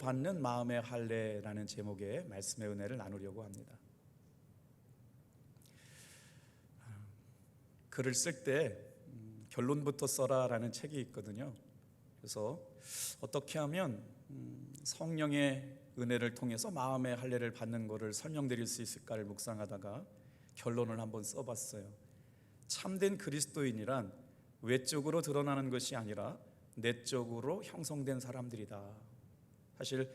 받는 마음의 할례라는 제목의 말씀의 은혜를 나누려고 합니다. 글을 쓸 때 결론부터 써라라는 책이 있거든요. 그래서 어떻게 하면 성령의 은혜를 통해서 마음의 할례를 받는 것을 설명드릴 수 있을까를 묵상하다가 결론을 한번 써봤어요. 참된 그리스도인이란 외적으로 드러나는 것이 아니라 내적으로 형성된 사람들이다. 사실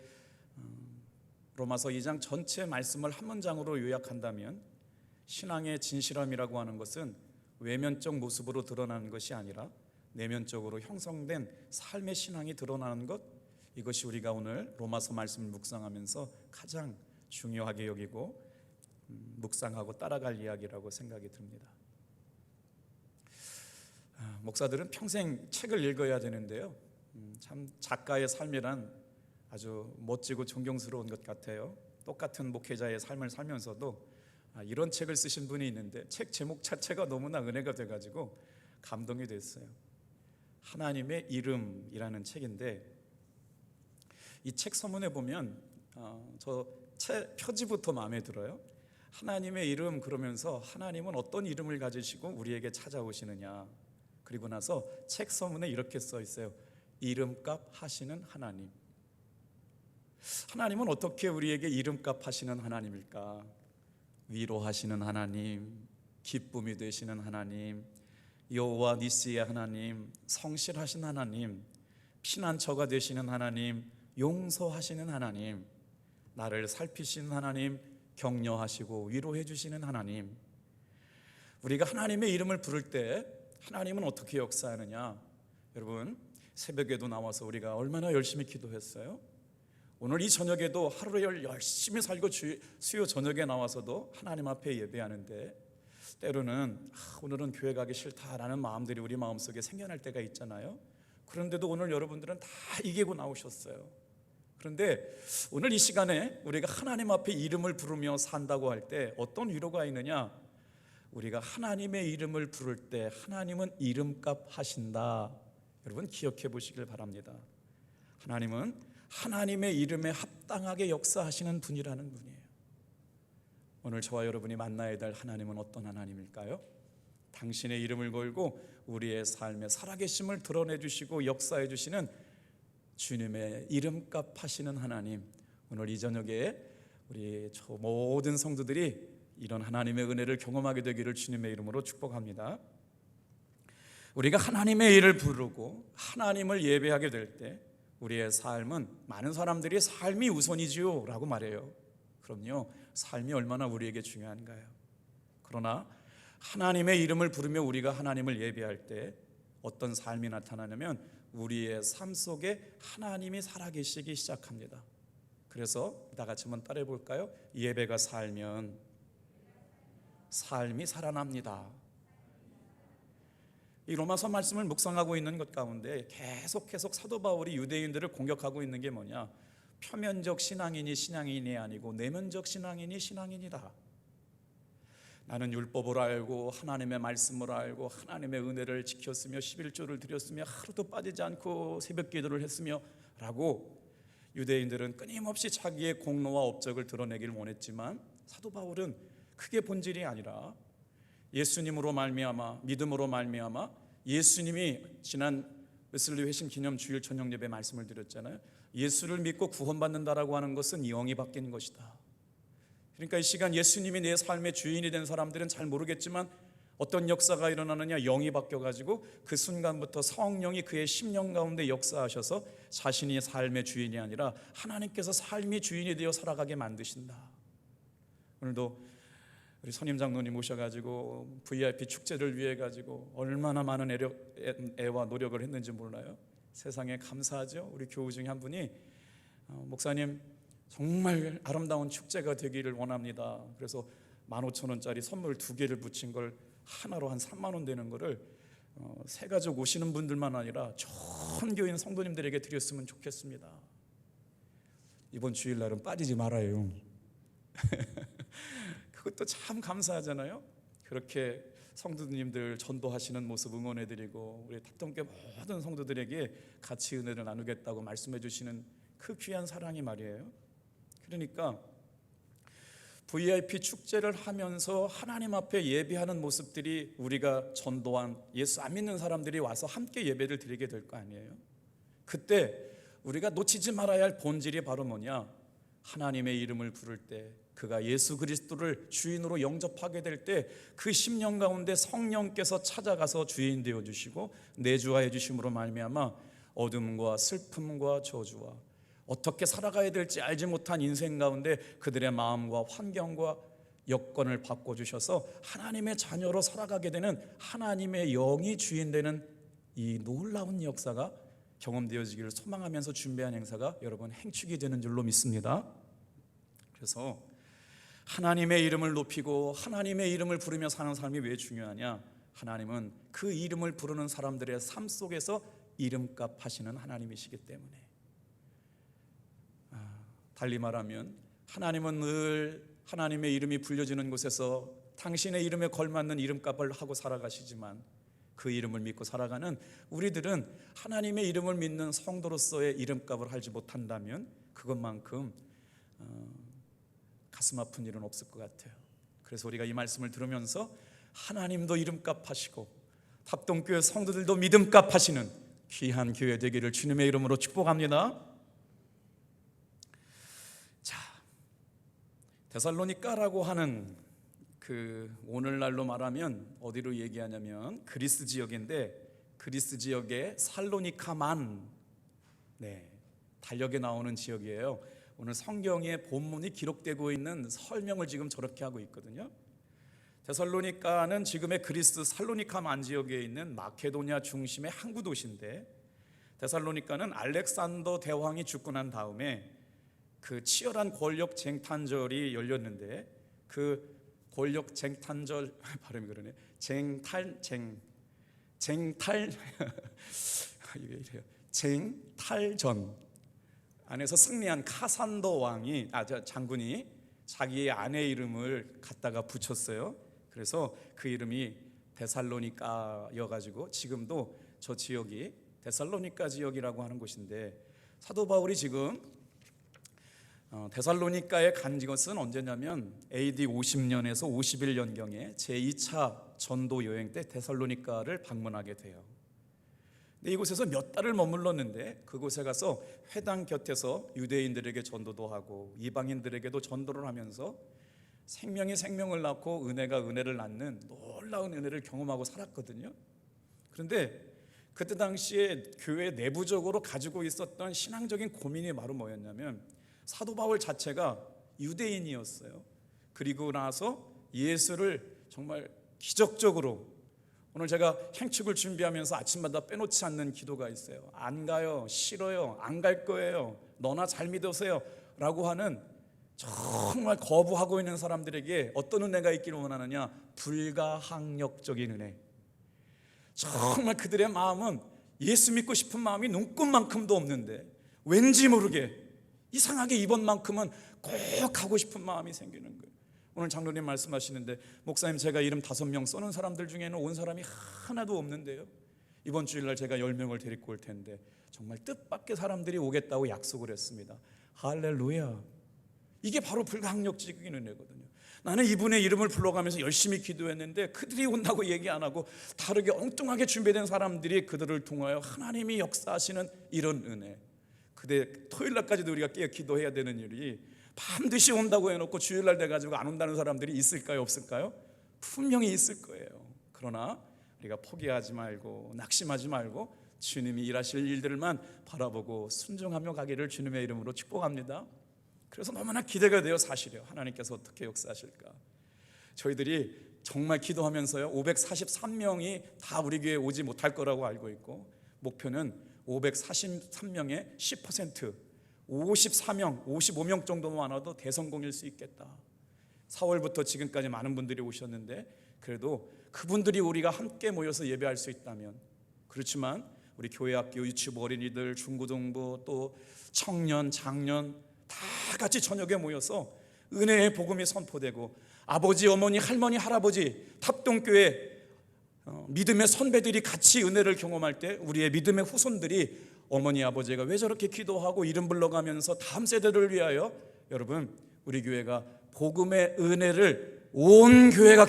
로마서 2장 전체 말씀을 한 문장으로 요약한다면 신앙의 진실함이라고 하는 것은 외면적 모습으로 드러나는 것이 아니라 내면적으로 형성된 삶의 신앙이 드러나는 것, 이것이 우리가 오늘 로마서 말씀을 묵상하면서 가장 중요하게 여기고 묵상하고 따라갈 이야기라고 생각이 듭니다. 목사들은 평생 책을 읽어야 되는데요, 참 작가의 삶이란 아주 멋지고 존경스러운 것 같아요. 똑같은 목회자의 삶을 살면서도 이런 책을 쓰신 분이 있는데 책 제목 자체가 너무나 은혜가 돼가지고 감동이 됐어요. 하나님의 이름이라는 책인데, 이 책 서문에 보면 저 책 표지부터 마음에 들어요. 하나님의 이름 그러면서 하나님은 어떤 이름을 가지시고 우리에게 찾아오시느냐, 그리고 나서 책 서문에 이렇게 써 있어요. 이름값 하시는 하나님. 하나님은 어떻게 우리에게 이름값 하시는 하나님일까? 위로하시는 하나님, 기쁨이 되시는 하나님, 여호와 니시의 하나님, 성실하신 하나님, 피난처가 되시는 하나님, 용서하시는 하나님, 나를 살피시는 하나님, 격려하시고 위로해 주시는 하나님. 우리가 하나님의 이름을 부를 때 하나님은 어떻게 역사하느냐? 여러분, 새벽에도 나와서 우리가 얼마나 열심히 기도했어요? 오늘 이 저녁에도 하루를 열심히 살고 수요 저녁에 나와서도 하나님 앞에 예배하는데, 때로는 오늘은 교회 가기 싫다라는 마음들이 우리 마음속에 생겨날 때가 있잖아요. 그런데도 오늘 여러분들은 다 이기고 나오셨어요. 그런데 오늘 이 시간에 우리가 하나님 앞에 이름을 부르며 산다고 할 때 어떤 위로가 있느냐? 우리가 하나님의 이름을 부를 때 하나님은 이름값 하신다. 여러분 기억해 보시길 바랍니다. 하나님은 하나님의 이름에 합당하게 역사하시는 분이라는 분이에요. 오늘 저와 여러분이 만나야 될 하나님은 어떤 하나님일까요? 당신의 이름을 걸고 우리의 삶의 살아계심을 드러내 주시고 역사해 주시는 주님의 이름값 하시는 하나님. 오늘 이 저녁에 우리 모든 성도들이 이런 하나님의 은혜를 경험하게 되기를 주님의 이름으로 축복합니다. 우리가 하나님의 이름을 부르고 하나님을 예배하게 될 때 우리의 삶은, 많은 사람들이 삶이 우선이지요 라고 말해요. 그럼요, 삶이 얼마나 우리에게 중요한가요? 그러나 하나님의 이름을 부르며 우리가 하나님을 예배할 때 어떤 삶이 나타나냐면 우리의 삶 속에 하나님이 살아계시기 시작합니다. 그래서 다 같이 한번 따라해 볼까요? 예배가 살면 삶이 살아납니다. 이 로마서 말씀을 묵상하고 있는 것 가운데 계속 사도 바울이 유대인들을 공격하고 있는 게 뭐냐? 표면적 신앙인이 신앙인이 아니고 내면적 신앙인이 신앙인이다. 나는 율법을 알고 하나님의 말씀을 알고 하나님의 은혜를 지켰으며 11조를 드렸으며 하루도 빠지지 않고 새벽 기도를 했으며 라고 유대인들은 끊임없이 자기의 공로와 업적을 드러내길 원했지만, 사도 바울은 그게 본질이 아니라 예수님으로 말미암아, 믿음으로 말미암아, 예수님이 지난 웨슬리 회심 기념 주일 저녁 예배 말씀을 드렸잖아요. 예수를 믿고 구원받는다라고 하는 것은 영이 바뀐 것이다. 그러니까 이 시간 예수님이 내 삶의 주인이 된 사람들은 잘 모르겠지만 어떤 역사가 일어나느냐? 영이 바뀌어가지고 그 순간부터 성령이 그의 심령 가운데 역사하셔서 자신이 삶의 주인이 아니라 하나님께서 삶의 주인이 되어 살아가게 만드신다. 오늘도 우리 선임 장로님 오셔가지고 VIP 축제를 위해 가지고 얼마나 많은 애와 노력을 했는지 몰라요. 세상에 감사하죠. 우리 교우 중에 한 분이 목사님 정말 아름다운 축제가 되기를 원합니다. 그래서 15,000원짜리 선물 2개를 붙인 걸 하나로 한 3만 원 되는 거를 새 가족 오시는 분들만 아니라 전 교인 성도님들에게 드렸으면 좋겠습니다. 이번 주일날은 빠지지 말아요. 그것도 참 감사하잖아요. 그렇게 성도님들 전도하시는 모습 응원해드리고 우리 탑동교 모든 성도들에게 같이 은혜를 나누겠다고 말씀해 주시는 그 귀한 사랑이 말이에요. 그러니까 VIP 축제를 하면서 하나님 앞에 예배하는 모습들이 우리가 전도한 예수 안 믿는 사람들이 와서 함께 예배를 드리게 될 거 아니에요. 그때 우리가 놓치지 말아야 할 본질이 바로 뭐냐? 하나님의 이름을 부를 때, 그가 예수 그리스도를 주인으로 영접하게 될 때 그 심령 가운데 성령께서 찾아가서 주인 되어 주시고 내주하여 주심으로 말미암아 어둠과 슬픔과 저주와 어떻게 살아가야 될지 알지 못한 인생 가운데 그들의 마음과 환경과 여건을 바꿔주셔서 하나님의 자녀로 살아가게 되는 하나님의 영이 주인 되는 이 놀라운 역사가 경험되어지기를 소망하면서 준비한 행사가 여러분 행축이 되는 줄로 믿습니다. 그래서 하나님의 이름을 높이고 하나님의 이름을 부르며 사는 삶이 왜 중요하냐? 하나님은 그 이름을 부르는 사람들의 삶 속에서 이름값 하시는 하나님이시기 때문에, 달리 말하면 하나님은 늘 하나님의 이름이 불려지는 곳에서 당신의 이름에 걸맞는 이름값을 하고 살아가시지만 그 이름을 믿고 살아가는 우리들은 하나님의 이름을 믿는 성도로서의 이름값을 하지 못한다면 그것만큼 가슴 아픈 일은 없을 것 같아요. 그래서 우리가 이 말씀을 들으면서 하나님도 이름값 하시고 탑동교회 성도들도 믿음값 하시는 귀한 교회 되기를 주님의 이름으로 축복합니다. 자, 데살로니가라고 하는 그 오늘날로 말하면 어디로 얘기하냐면 그리스 지역인데, 그리스 지역의 살로니카만 달력에 나오는 지역이에요. 오늘 성경에 본문이 기록되고 있는 설명을 지금 저렇게 하고 있거든요. 데살로니가는 지금의 그리스 살로니카만 지역에 있는 마케도니아 중심의 항구 도시인데, 데살로니가는 알렉산더 대왕이 죽고 난 다음에 그 치열한 권력 쟁탈전이 열렸는데, 그 권력 쟁탈전 발음이 그러네. 쟁탈전 안에서 승리한 카산더 왕이 장군이 자기의 아내 이름을 갖다가 붙였어요. 그래서 그 이름이 데살로니가여가지고 지금도 저 지역이 데살로니가 지역이라고 하는 곳인데, 사도 바울이 지금 데살로니가에 간 것은 언제냐면 AD 50년에서 51년경에 제2차 전도 여행 때 데살로니가를 방문하게 돼요. 근데 이곳에서 몇 달을 머물렀는데 그곳에 가서 회당 곁에서 유대인들에게 전도도 하고 이방인들에게도 전도를 하면서 생명이 생명을 낳고 은혜가 은혜를 낳는 놀라운 은혜를 경험하고 살았거든요. 그런데 그때 당시에 교회 내부적으로 가지고 있었던 신앙적인 고민이 바로 뭐였냐면, 사도 바울 자체가 유대인이었어요. 그리고 나서 예수를 정말 기적적으로, 오늘 제가 행축을 준비하면서 아침마다 빼놓지 않는 기도가 있어요. 안 가요, 싫어요, 안 갈 거예요, 너나 잘 믿으세요 라고 하는 정말 거부하고 있는 사람들에게 어떤 은혜가 있기를 원하느냐? 불가항력적인 은혜. 정말 그들의 마음은 예수 믿고 싶은 마음이 눈꽃만큼도 없는데 왠지 모르게 이상하게 이번만큼은 꼭 가고 싶은 마음이 생기는 거예요. 오늘 장로님 말씀하시는데, 목사님 제가 이름 5명 써는 사람들 중에는 온 사람이 하나도 없는데요, 이번 주일날 제가 10명을 데리고 올 텐데 정말 뜻밖의 사람들이 오겠다고 약속을 했습니다. 할렐루야. 이게 바로 불가항력적인 은혜거든요. 나는 이분의 이름을 불러가면서 열심히 기도했는데 그들이 온다고 얘기 안 하고 다르게 엉뚱하게 준비된 사람들이 그들을 통하여 하나님이 역사하시는 이런 은혜. 근데 토요일날까지도 우리가 깨어 기도해야 되는 일이 반드시 온다고 해놓고 주일날 돼가지고 안 온다는 사람들이 있을까요, 없을까요? 분명히 있을 거예요. 그러나 우리가 포기하지 말고 낙심하지 말고 주님이 일하실 일들만 바라보고 순종하며 가기를 주님의 이름으로 축복합니다. 그래서 너무나 기대가 돼요. 사실이요, 하나님께서 어떻게 역사하실까. 저희들이 정말 기도하면서요 543명이 다 우리 교회에 오지 못할 거라고 알고 있고, 목표는 543명의 10% 54명, 55명 정도만 와도 대성공일 수 있겠다. 4월부터 지금까지 많은 분들이 오셨는데 그래도 그분들이 우리가 함께 모여서 예배할 수 있다면, 그렇지만 우리 교회 학교 유치부 어린이들, 중고등부, 또 청년, 장년 다 같이 저녁에 모여서 은혜의 복음이 선포되고 아버지, 어머니, 할머니, 할아버지, 탑동교회 믿음의 선배들이 같이 은혜를 경험할 때 우리의 믿음의 후손들이 어머니 아버지가 왜 저렇게 기도하고 이름 불러가면서 다음 세대를 위하여, 여러분 우리 교회가 복음의 은혜를 온 교회가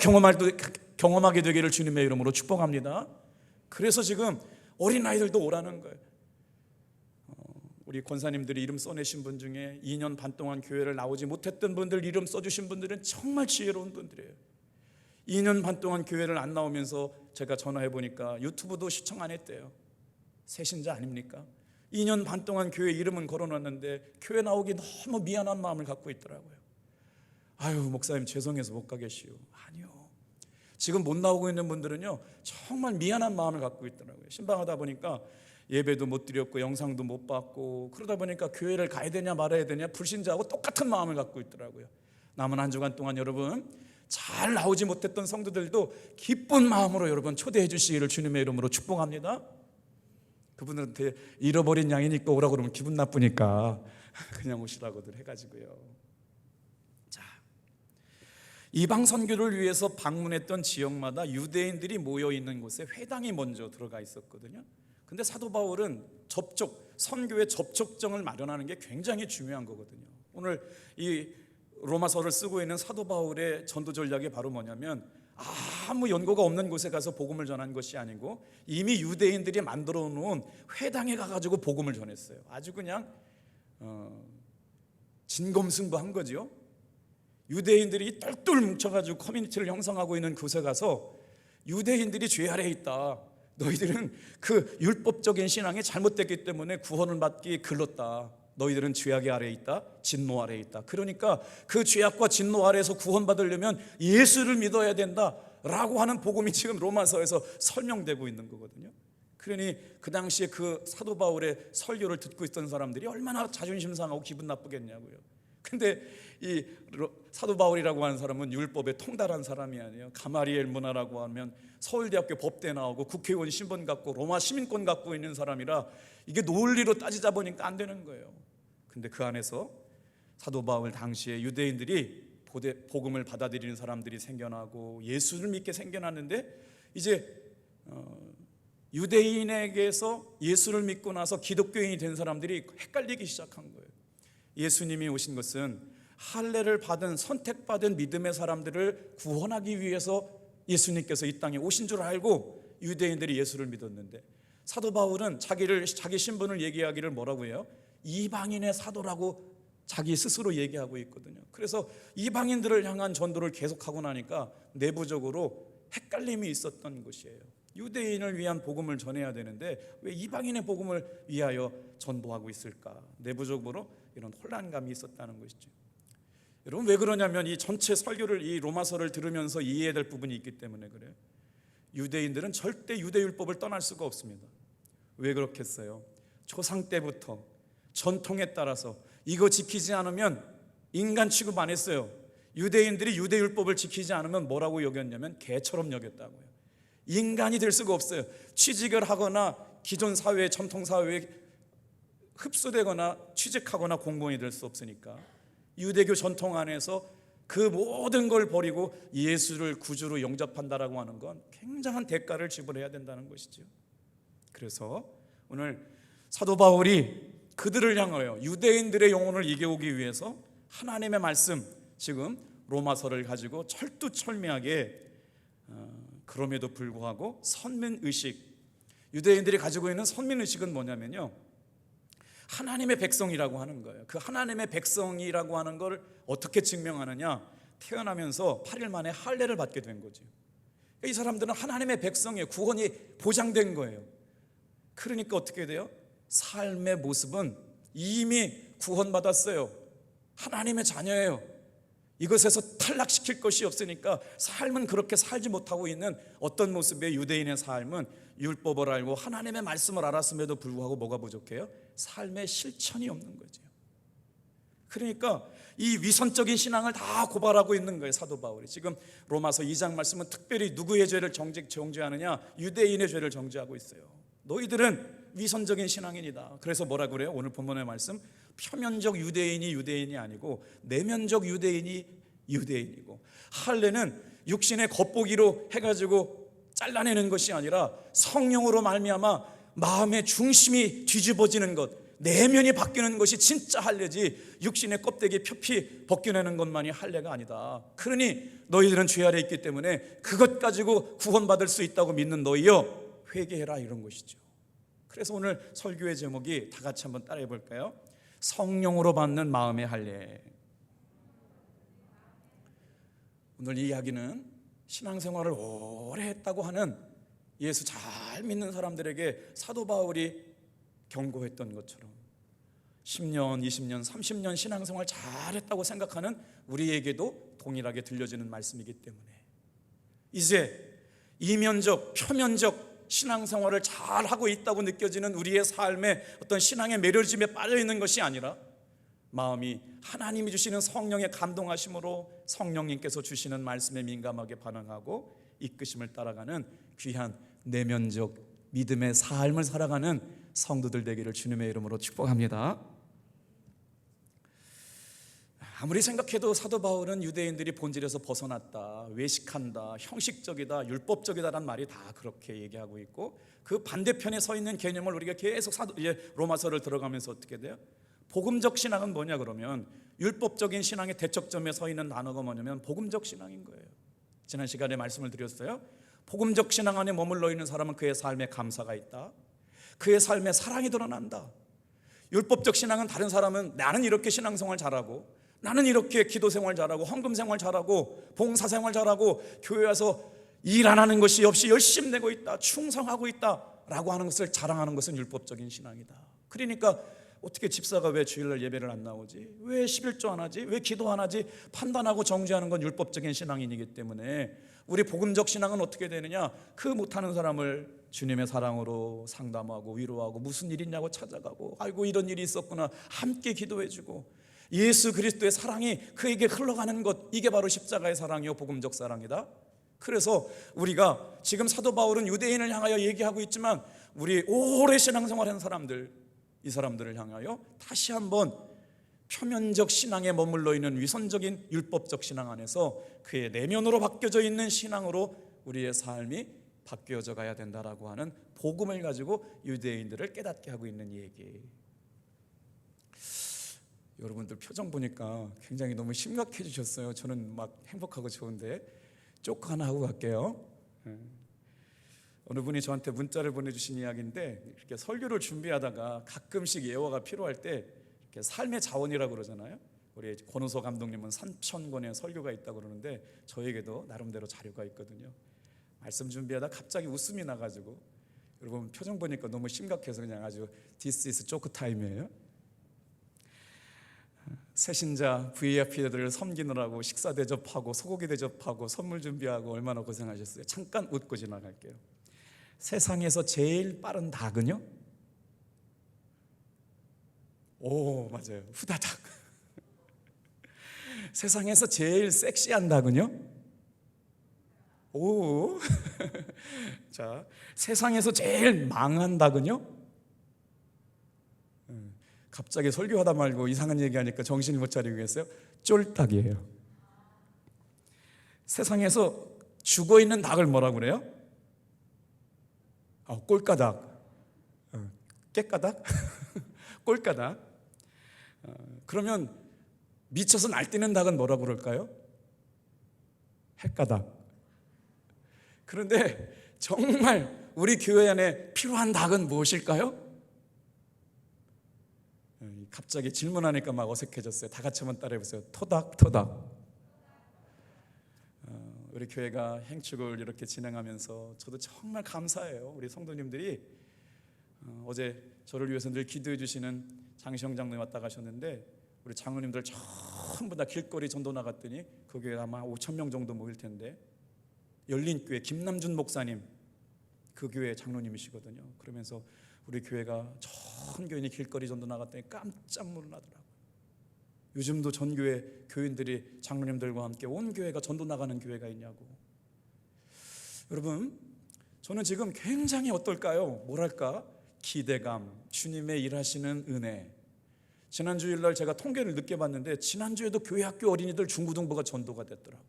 경험하게 되기를 주님의 이름으로 축복합니다. 그래서 지금 어린아이들도 오라는 거예요. 우리 권사님들이 이름 써내신 분 중에 2년 반 동안 교회를 나오지 못했던 분들 이름 써주신 분들은 정말 지혜로운 분들이에요. 2년 반 동안 교회를 안 나오면서 제가 전화해보니까 유튜브도 시청 안 했대요. 새신자 아닙니까? 2년 반 동안 교회 이름은 걸어놨는데 교회 나오기 너무 미안한 마음을 갖고 있더라고요. 아유 목사님 죄송해서 못 가겠시오. 아니요, 지금 못 나오고 있는 분들은요 정말 미안한 마음을 갖고 있더라고요. 신방하다 보니까 예배도 못 드렸고 영상도 못 받고 그러다 보니까 교회를 가야 되냐 말아야 되냐 불신자하고 똑같은 마음을 갖고 있더라고요. 남은 한 주간 동안 여러분 잘 나오지 못했던 성도들도 기쁜 마음으로 여러분 초대해 주시기를 주님의 이름으로 축복합니다. 그분들한테 잃어버린 양이니까 오라고 그러면 기분 나쁘니까 그냥 오시라고들 해가지고요. 자, 이방 선교를 위해서 방문했던 지역마다 유대인들이 모여 있는 곳에 회당이 먼저 들어가 있었거든요. 근데 사도 바울은 선교의 접촉점을 마련하는 게 굉장히 중요한 거거든요. 오늘 이 로마서를 쓰고 있는 사도 바울의 전도 전략이 바로 뭐냐면 아무 연고가 없는 곳에 가서 복음을 전한 것이 아니고 이미 유대인들이 만들어 놓은 회당에 가가지고 복음을 전했어요. 아주 그냥 진검승부한 거죠. 유대인들이 똘똘 뭉쳐가지고 커뮤니티를 형성하고 있는 곳에 가서 유대인들이 죄 아래에 있다, 너희들은 그 율법적인 신앙이 잘못됐기 때문에 구원을 받기 글렀다, 너희들은 죄악의 아래에 있다, 진노 아래에 있다. 그러니까 그 죄악과 진노 아래에서 구원받으려면 예수를 믿어야 된다라고 하는 복음이 지금 로마서에서 설명되고 있는 거거든요. 그러니 그 당시에 그 사도 바울의 설교를 듣고 있던 사람들이 얼마나 자존심 상하고 기분 나쁘겠냐고요. 근데 이 사도 바울이라고 하는 사람은 율법에 통달한 사람이 아니에요. 가마리엘 문화라고 하면 서울대학교 법대 나오고 국회의원 신분 갖고 로마 시민권 갖고 있는 사람이라 이게 논리로 따지자 보니까 안 되는 거예요. 근데 그 안에서 사도 바울 당시에 유대인들이 복음을 받아들이는 사람들이 생겨나고 예수를 믿게 생겨났는데 이제 유대인에게서 예수를 믿고 나서 기독교인이 된 사람들이 헷갈리기 시작한 거예요. 예수님이 오신 것은 할례를 받은 선택받은 믿음의 사람들을 구원하기 위해서 예수님께서 이 땅에 오신 줄 알고 유대인들이 예수를 믿었는데 사도 바울은 자기 신분을 얘기하기를 뭐라고 해요? 이방인의 사도라고 자기 스스로 얘기하고 있거든요. 그래서 이방인들을 향한 전도를 계속하고 나니까 내부적으로 헷갈림이 있었던 것이에요. 유대인을 위한 복음을 전해야 되는데 왜 이방인의 복음을 위하여 전도하고 있을까? 내부적으로 이런 혼란감이 있었다는 것이죠. 여러분 왜 그러냐면 이 전체 설교를 이 로마서를 들으면서 이해해야 될 부분이 있기 때문에 그래요. 유대인들은 절대 유대율법을 떠날 수가 없습니다. 왜 그렇겠어요? 조상 때부터 전통에 따라서 이거 지키지 않으면 인간 취급 안 했어요. 유대인들이 유대율법을 지키지 않으면 뭐라고 여겼냐면 개처럼 여겼다고요. 인간이 될 수가 없어요. 취직을 하거나 기존 사회의 전통 사회에 흡수되거나 취직하거나 공무원이 될 수 없으니까 유대교 전통 안에서 그 모든 걸 버리고 예수를 구주로 영접한다라고 하는 건 굉장한 대가를 지불해야 된다는 것이죠. 그래서 오늘 사도 바울이 그들을 향하여 유대인들의 영혼을 이겨오기 위해서 하나님의 말씀, 지금 로마서를 가지고 철두철미하게 그럼에도 불구하고 선민의식, 유대인들이 가지고 있는 선민의식은 뭐냐면요, 하나님의 백성이라고 하는 거예요. 그 하나님의 백성이라고 하는 걸 어떻게 증명하느냐? 태어나면서 8일 만에 할례를 받게 된 거죠. 이 사람들은 하나님의 백성이에요. 구원이 보장된 거예요. 그러니까 어떻게 돼요? 삶의 모습은 이미 구원받았어요. 하나님의 자녀예요. 이것에서 탈락시킬 것이 없으니까 삶은 그렇게 살지 못하고 있는 어떤 모습의 유대인의 삶은 율법을 알고 하나님의 말씀을 알았음에도 불구하고 뭐가 부족해요? 삶의 실천이 없는 거죠. 그러니까 이 위선적인 신앙을 다 고발하고 있는 거예요, 사도 바울이. 지금 로마서 2장 말씀은 특별히 누구의 죄를 정죄하느냐? 유대인의 죄를 정죄하고 있어요. 너희들은 위선적인 신앙인이다. 그래서 뭐라 그래요? 오늘 본문의 말씀, 표면적 유대인이 유대인이 아니고 내면적 유대인이 유대인이고, 할례는 육신의 겉보기로 해가지고 잘라내는 것이 아니라 성령으로 말미암아 마음의 중심이 뒤집어지는 것, 내면이 바뀌는 것이 진짜 할례지 육신의 껍데기 표피 벗겨내는 것만이 할례가 아니다. 그러니 너희들은 죄 아래 있기 때문에 그것 가지고 구원받을 수 있다고 믿는 너희여 회개해라, 이런 것이죠. 그래서 오늘 설교의 제목이 다 같이 한번 따라해 볼까요? 성령으로 받는 마음의 할례. 오늘 이 이야기는 신앙생활을 오래 했다고 하는 예수 잘 믿는 사람들에게 사도 바울이 경고했던 것처럼 10년, 20년, 30년 신앙생활 잘했다고 생각하는 우리에게도 동일하게 들려지는 말씀이기 때문에 이제 이면적, 표면적 신앙생활을 잘하고 있다고 느껴지는 우리의 삶에 어떤 신앙의 매료짐에 빠져있는 것이 아니라 마음이 하나님이 주시는 성령의 감동하심으로 성령님께서 주시는 말씀에 민감하게 반응하고 이끄심을 따라가는 귀한 내면적 믿음의 삶을 살아가는 성도들 되기를 주님의 이름으로 축복합니다. 아무리 생각해도 사도 바울은 유대인들이 본질에서 벗어났다, 외식한다, 형식적이다, 율법적이다라는 말이 다 그렇게 얘기하고 있고, 그 반대편에 서 있는 개념을 우리가 계속 로마서를 들어가면서 어떻게 돼요? 복음적 신앙은 뭐냐 그러면 율법적인 신앙의 대척점에 서 있는 단어가 뭐냐면 복음적 신앙인 거예요. 지난 시간에 말씀을 드렸어요. 복음적 신앙 안에 머물러 있는 사람은 그의 삶에 감사가 있다, 그의 삶에 사랑이 드러난다. 율법적 신앙은 다른 사람은 나는 이렇게 신앙생활 잘하고, 나는 이렇게 기도생활 잘하고, 헌금생활 잘하고, 봉사생활 잘하고, 교회 와서 일 안 하는 것이 없이 열심히 내고 있다, 충성하고 있다 라고 하는 것을 자랑하는 것은 율법적인 신앙이다. 그러니까 어떻게 집사가 왜 주일날 예배를 안 나오지? 왜 11조 안 하지? 왜 기도 안 하지? 판단하고 정죄하는 건 율법적인 신앙인이기 때문에 우리 복음적 신앙은 어떻게 되느냐? 그 못하는 사람을 주님의 사랑으로 상담하고 위로하고 무슨 일 있냐고 찾아가고, 아이고 이런 일이 있었구나 함께 기도해주고, 예수 그리스도의 사랑이 그에게 흘러가는 것, 이게 바로 십자가의 사랑이요 복음적 사랑이다. 그래서 우리가 지금 사도 바울은 유대인을 향하여 얘기하고 있지만 우리 오래 신앙생활한 사람들, 이 사람들을 향하여 다시 한번 표면적 신앙에 머물러 있는 위선적인 율법적 신앙 안에서 그의 내면으로 바뀌어져 있는 신앙으로 우리의 삶이 바뀌어져 가야 된다라고 하는 복음을 가지고 유대인들을 깨닫게 하고 있는 얘기. 여러분들 표정 보니까 굉장히 너무 심각해지셨어요. 저는 막 행복하고 좋은데 쪽 하나 하고 갈게요. 어느 분이 저한테 문자를 보내주신 이야기인데, 이렇게 설교를 준비하다가 가끔씩 예화가 필요할 때 이렇게 삶의 자원이라고 그러잖아요. 우리 권우서 감독님은 3,000권의 설교가 있다고 그러는데 저에게도 나름대로 자료가 있거든요. 말씀 준비하다 갑자기 웃음이 나가지고, 여러분 표정 보니까 너무 심각해서 그냥 아주 This is 조크 타임이에요. 새신자 VIP들을 섬기느라고 식사 대접하고 소고기 대접하고 선물 준비하고 얼마나 고생하셨어요. 잠깐 웃고 지나갈게요. 세상에서 제일 빠른 닭은요? 오, 맞아요. 후다닥. 세상에서 제일 섹시한 닭은요? 오. 자, 세상에서 제일 망한 닭은요? 갑자기 설교하다 말고 이상한 얘기하니까 정신을 못 차리고 계세요. 쫄닭이에요. 세상에서 죽어있는 닭을 뭐라고 그래요? 꼴까닭, 깨까닭, 꼴까닭. 그러면 미쳐서 날뛰는 닭은 뭐라고 그럴까요? 헷가닭. 그런데 정말 우리 교회 안에 필요한 닭은 무엇일까요? 갑자기 질문하니까 막 어색해졌어요. 다 같이 한번 따라해보세요. 토닥 토닥. 우리 교회가 행축을 이렇게 진행하면서 저도 정말 감사해요. 우리 성도님들이 어제 저를 위해서 늘 기도해 주시는 장시영 장로님 왔다 가셨는데, 우리 장로님들 전부 다 길거리 전도 나갔더니 그 교회가 아마 5,000명 정도 모일 텐데, 열린교회 김남준 목사님, 그 교회 장로님이시거든요. 그러면서 우리 교회가 전 교인이 길거리 전도 나갔더니 깜짝 놀라더라고요. 요즘도 전교회 교인들이 장로님들과 함께 온 교회가 전도 나가는 교회가 있냐고. 여러분, 저는 지금 굉장히 어떨까요? 뭐랄까? 기대감, 주님의 일하시는 은혜. 지난 주일날 제가 통계를 늦게 봤는데 지난주에도 교회 학교 어린이들 중고등부가 전도가 됐더라고요.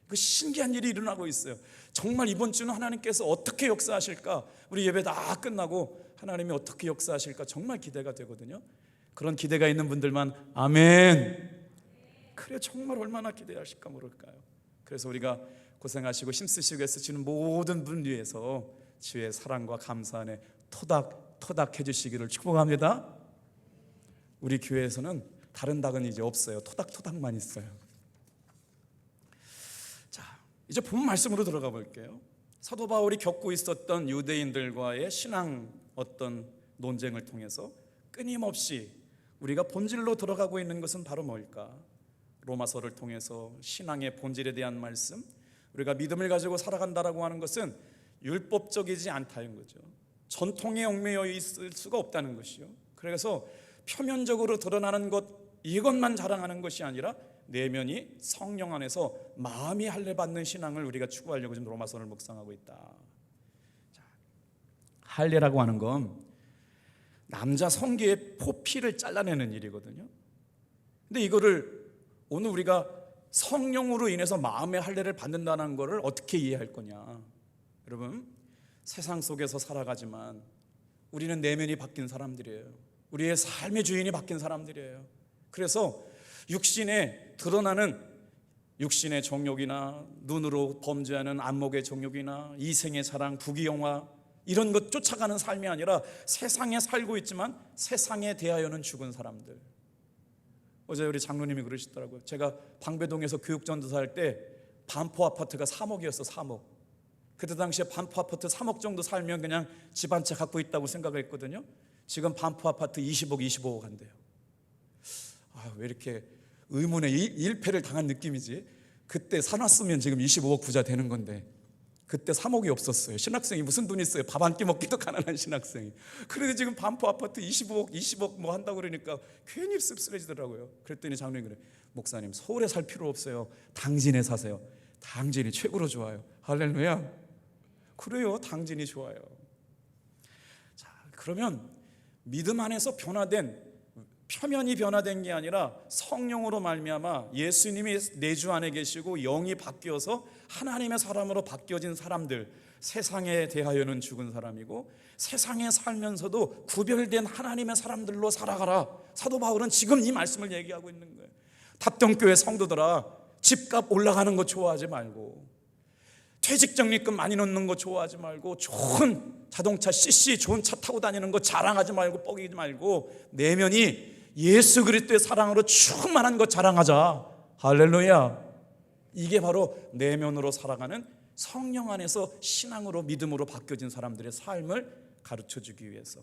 그 신기한 일이 일어나고 있어요. 정말 이번 주는 하나님께서 어떻게 역사하실까? 우리 예배 다 끝나고 하나님이 어떻게 역사하실까 정말 기대가 되거든요. 그런 기대가 있는 분들만 아멘. 그래, 정말 얼마나 기대하실까 모를까요? 그래서 우리가 고생하시고 힘쓰시고 애쓰시는 모든 분 위해서 주의 사랑과 감사 안에 토닥토닥 해주시기를 축복합니다. 우리 교회에서는 다른 닭은 이제 없어요. 토닥토닥만 있어요. 자, 이제 본 말씀으로 들어가 볼게요. 사도 바울이 겪고 있었던 유대인들과의 신앙 어떤 논쟁을 통해서 끊임없이 우리가 본질로 들어가고 있는 것은 바로 뭘까? 로마서를 통해서 신앙의 본질에 대한 말씀, 우리가 믿음을 가지고 살아간다라고 하는 것은 율법적이지 않다는 거죠. 전통에 얽매여 있을 수가 없다는 것이요. 그래서 표면적으로 드러나는 것, 이것만 자랑하는 것이 아니라 내면이 성령 안에서 마음이 할례받는 신앙을 우리가 추구하려고 지금 로마서를 묵상하고 있다. 자, 할례라고 하는 건 남자 성기의 포피를 잘라내는 일이거든요. 근데 이거를 오늘 우리가 성령으로 인해서 마음의 할례를 받는다는 것을 어떻게 이해할 거냐? 여러분, 세상 속에서 살아가지만 우리는 내면이 바뀐 사람들이에요. 우리의 삶의 주인이 바뀐 사람들이에요. 그래서 육신에 드러나는 육신의 정욕이나 눈으로 범죄하는 안목의 정욕이나 이생의 사랑, 부귀영화 이런 것 쫓아가는 삶이 아니라 세상에 살고 있지만 세상에 대하여는 죽은 사람들. 어제 우리 장로님이 그러시더라고요. 제가 방배동에서 교육전도사 할 때 반포 아파트가 3억이었어. 3억. 그때 당시에 반포 아파트 3억 정도 살면 그냥 집 한 채 갖고 있다고 생각을 했거든요. 지금 반포 아파트 20억, 25억 한대요. 왜 이렇게 의문의 일패를 당한 느낌이지? 그때 사놨으면 지금 25억 부자 되는 건데 그때 3억이 없었어요. 신학생이 무슨 돈 있어요? 밥 한 끼 먹기도 가난한 신학생이. 그래도 지금 반포 아파트 25억, 20억 뭐 한다고 그러니까 괜히 씁쓸해지더라고요. 그랬더니 장로님이 그래, 목사님 서울에 살 필요 없어요. 당진에 사세요. 당진이 최고로 좋아요. 할렐루야. 그래요, 당진이 좋아요. 자, 그러면 믿음 안에서 변화된, 표면이 변화된 게 아니라 성령으로 말미암아 예수님이 내주 안에 계시고 영이 바뀌어서 하나님의 사람으로 바뀌어진 사람들, 세상에 대하여는 죽은 사람이고 세상에 살면서도 구별된 하나님의 사람들로 살아가라. 사도 바울은 지금 이 말씀을 얘기하고 있는 거예요. 답동교회 성도들아, 집값 올라가는 거 좋아하지 말고, 퇴직적립금 많이 넣는 거 좋아하지 말고, 좋은 자동차 CC 좋은 차 타고 다니는 거 자랑하지 말고 뻐기지 말고 내면이 예수 그리스도의 사랑으로 충만한 것 자랑하자. 할렐루야. 이게 바로 내면으로 살아가는 성령 안에서 신앙으로 믿음으로 바뀌어진 사람들의 삶을 가르쳐주기 위해서.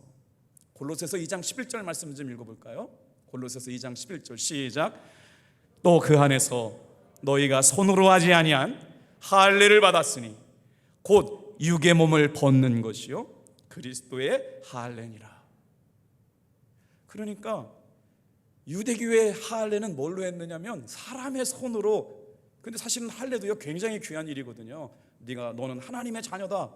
골로새서 2장 11절 말씀 좀 읽어볼까요? 골로새서 2장 11절 시작. 또 그 안에서 너희가 손으로 하지 아니한 할례를 받았으니 곧 육의 몸을 벗는 것이요 그리스도의 할례니라. 그러니까 유대교의 할례는 뭘로 했느냐면 사람의 손으로. 근데 사실은 할례도요 굉장히 귀한 일이거든요. 너는 하나님의 자녀다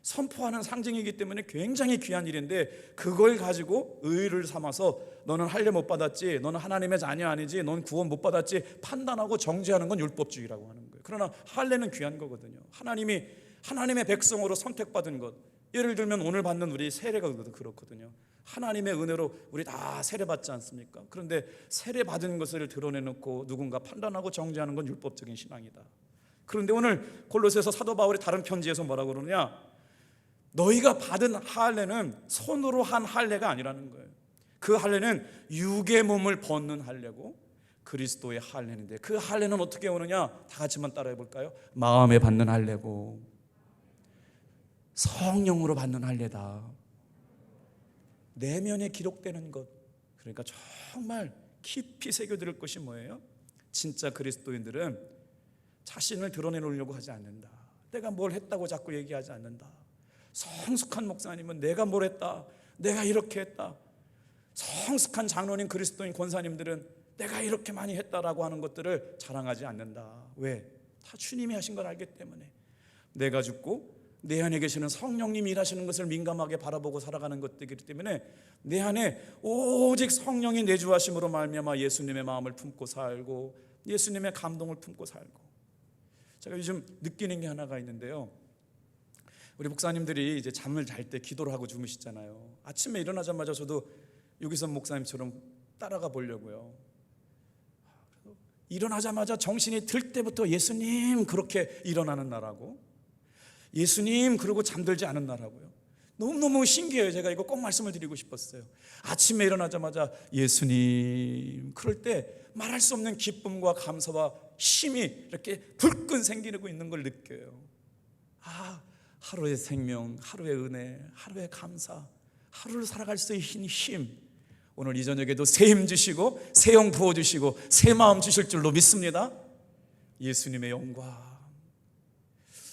선포하는 상징이기 때문에 굉장히 귀한 일인데, 그걸 가지고 의를 삼아서 너는 할례 못 받았지, 너는 하나님의 자녀 아니지, 넌 구원 못 받았지 판단하고 정죄하는 건 율법주의라고 하는 거예요. 그러나 할례는 귀한 거거든요. 하나님이 하나님의 백성으로 선택받은 것. 예를 들면 오늘 받는 우리 세례가 그렇거든요. 하나님의 은혜로 우리 다 세례받지 않습니까? 그런데 세례받은 것을 드러내놓고 누군가 판단하고 정죄하는 건 율법적인 신앙이다. 그런데 오늘 골로새서 사도 바울이 다른 편지에서 뭐라고 그러냐? 너희가 받은 할례는 손으로 한 할례가 아니라는 거예요. 그 할례는 육의 몸을 벗는 할례고 그리스도의 할례인데, 그 할례는 어떻게 오느냐? 다 같이만 따라해 볼까요? 마음에 받는 할례고 성령으로 받는 할례다. 내면에 기록되는 것. 그러니까 정말 깊이 새겨들을 것이 뭐예요? 진짜 그리스도인들은 자신을 드러내놓으려고 하지 않는다. 내가 뭘 했다고 자꾸 얘기하지 않는다. 성숙한 목사님은 내가 뭘 했다, 내가 이렇게 했다. 성숙한 장로님, 그리스도인 권사님들은 내가 이렇게 많이 했다라고 하는 것들을 자랑하지 않는다. 왜? 다 주님이 하신 걸 알기 때문에. 내가 죽고 내 안에 계시는 성령님이 일하시는 것을 민감하게 바라보고 살아가는 것들이기 때문에 내 안에 오직 성령이 내주하심으로 말미암아 예수님의 마음을 품고 살고 예수님의 감동을 품고 살고. 제가 요즘 느끼는 게 하나가 있는데요. 우리 목사님들이 이제 잠을 잘 때 기도를 하고 주무시잖아요. 아침에 일어나자마자 저도 유기선 목사님처럼 따라가 보려고요. 일어나자마자 정신이 들 때부터 예수님 그렇게 일어나는 나라고, 예수님 그러고 잠들지 않은 나라고요. 너무너무 신기해요. 제가 이거 꼭 말씀을 드리고 싶었어요. 아침에 일어나자마자 예수님, 그럴 때 말할 수 없는 기쁨과 감사와 힘이 이렇게 불끈 생기고 있는 걸 느껴요. 하루의 생명, 하루의 은혜, 하루의 감사, 하루를 살아갈 수 있는 힘, 오늘 이 저녁에도 새 힘 주시고 새 영 부어주시고 새 마음 주실 줄로 믿습니다. 예수님의 영광.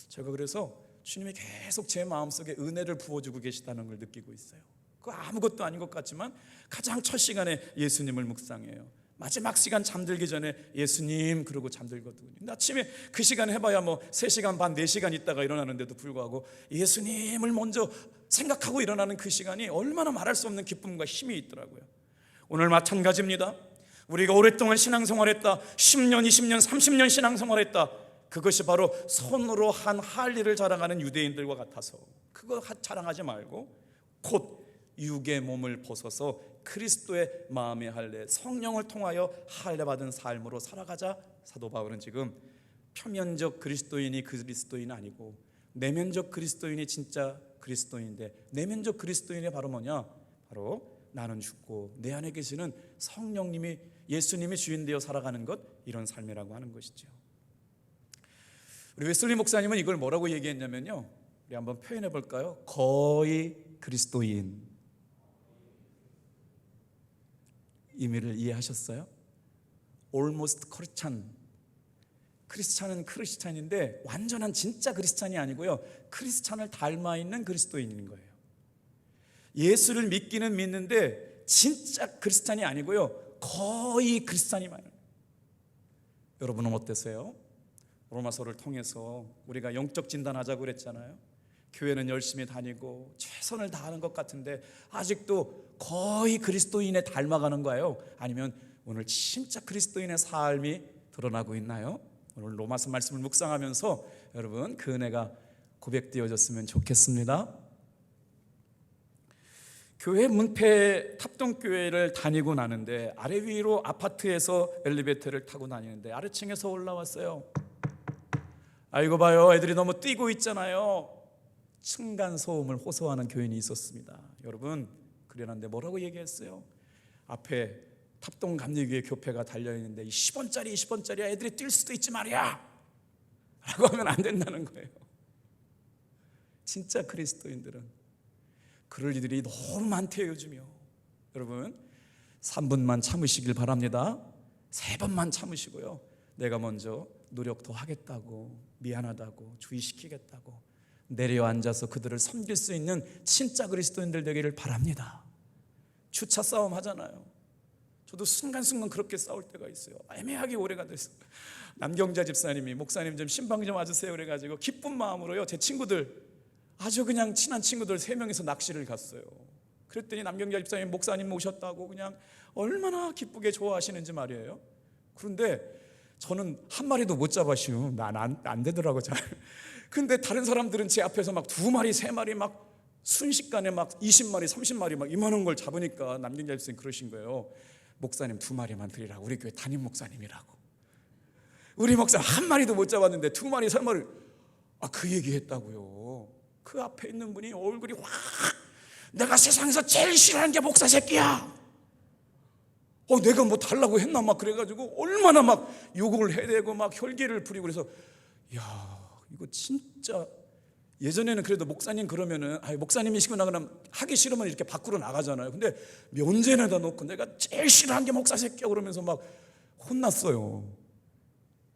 제가 그래서 주님이 계속 제 마음속에 은혜를 부어주고 계시다는 걸 느끼고 있어요. 그거 아무것도 아닌 것 같지만 가장 첫 시간에 예수님을 묵상해요. 마지막 시간 잠들기 전에 예수님 그러고 잠들거든요. 근데 아침에 그 시간 해봐야 뭐 3시간 반 4시간 있다가 일어나는데도 불구하고 예수님을 먼저 생각하고 일어나는 그 시간이 얼마나 말할 수 없는 기쁨과 힘이 있더라고요. 오늘 마찬가지입니다. 우리가 오랫동안 신앙생활했다, 10년, 20년, 30년 신앙생활했다, 그것이 바로 손으로 한 할례를 자랑하는 유대인들과 같아서 그거 자랑하지 말고 곧 육의 몸을 벗어서 그리스도의 마음의 할례, 성령을 통하여 할례 받은 삶으로 살아가자. 사도 바울은 지금 표면적 그리스도인이 그리스도인 아니고 내면적 그리스도인이 진짜 그리스도인인데, 내면적 그리스도인이 바로 뭐냐? 바로 나는 죽고 내 안에 계시는 성령님이, 예수님이 주인되어 살아가는 것, 이런 삶이라고 하는 것이죠. 우리 웨슬리 목사님은 이걸 뭐라고 얘기했냐면요, 우리 한번 표현해 볼까요? 거의 그리스도인. 의미를 이해하셨어요? Almost Christian. 크리스찬은 크리스찬인데 완전한 진짜 크리스찬이 아니고요, 크리스찬을 닮아 있는 그리스도인인 거예요. 예수를 믿기는 믿는데 진짜 크리스찬이 아니고요, 거의 크리스찬이 많아요. 여러분은 어떠세요? 로마서를 통해서 우리가 영적 진단하자고 그랬잖아요. 교회는 열심히 다니고 최선을 다하는 것 같은데 아직도 거의 그리스도인에 닮아가는 거예요? 아니면 오늘 진짜 그리스도인의 삶이 드러나고 있나요? 오늘 로마서 말씀을 묵상하면서 여러분 그 은혜가 고백되어졌으면 좋겠습니다. 교회 문패 탑동교회를 다니고 나는데 아래 위로 아파트에서 엘리베이터를 타고 다니는데 아래층에서 올라왔어요. 아이고 봐요, 애들이 너무 뛰고 있잖아요. 층간소음을 호소하는 교인이 있었습니다. 여러분, 그러는데 뭐라고 얘기했어요? 앞에 탑동감리교회 교패가 달려있는데 10원짜리 20원짜리야, 애들이 뛸 수도 있지 말이야 라고 하면 안 된다는 거예요. 진짜 그리스도인들은 그럴 일들이 너무 많대요 요즘이요. 여러분 3분만 참으시길 바랍니다. 3번만 참으시고요, 내가 먼저 노력 더 하겠다고, 미안하다고, 주의시키겠다고 내려앉아서 그들을 섬길 수 있는 진짜 그리스도인들 되기를 바랍니다. 주차 싸움 하잖아요. 저도 순간순간 그렇게 싸울 때가 있어요. 애매하게 오래가 됐어요. 남경자 집사님이 목사님 좀 신방 좀 와주세요 그래가지고 기쁜 마음으로요, 제 친구들, 아주 그냥 친한 친구들 3명이서 낚시를 갔어요. 그랬더니 남경자 집사님 목사님 오셨다고 그냥 얼마나 기쁘게 좋아하시는지 말이에요. 그런데 저는 한 마리도 못 잡아시오. 난 안 되더라고 잘. 근데 다른 사람들은 제 앞에서 막 2마리 3마리 막 순식간에 막 20마리 30마리 막 이만한 걸 잡으니까 남경자 집사님 그러신 거예요. 목사님 2마리만 드리라고, 우리 교회 담임 목사님이라고. 우리 목사 한 마리도 못 잡았는데 2마리 3마리, 그 얘기 했다고요. 그 앞에 있는 분이 얼굴이 확, 내가 세상에서 제일 싫어하는 게 목사 새끼야, 내가 뭐 달라고 했나 막 그래가지고 얼마나 막 욕을 해대고 막 혈기를 부리고 그래서, 야 이거 진짜. 예전에는 그래도 목사님 그러면은 목사님이시구나 그러면 하기 싫으면 이렇게 밖으로 나가잖아요. 근데 면전에다 놓고 내가 제일 싫어하는 게 목사 새끼야 그러면서 막 혼났어요.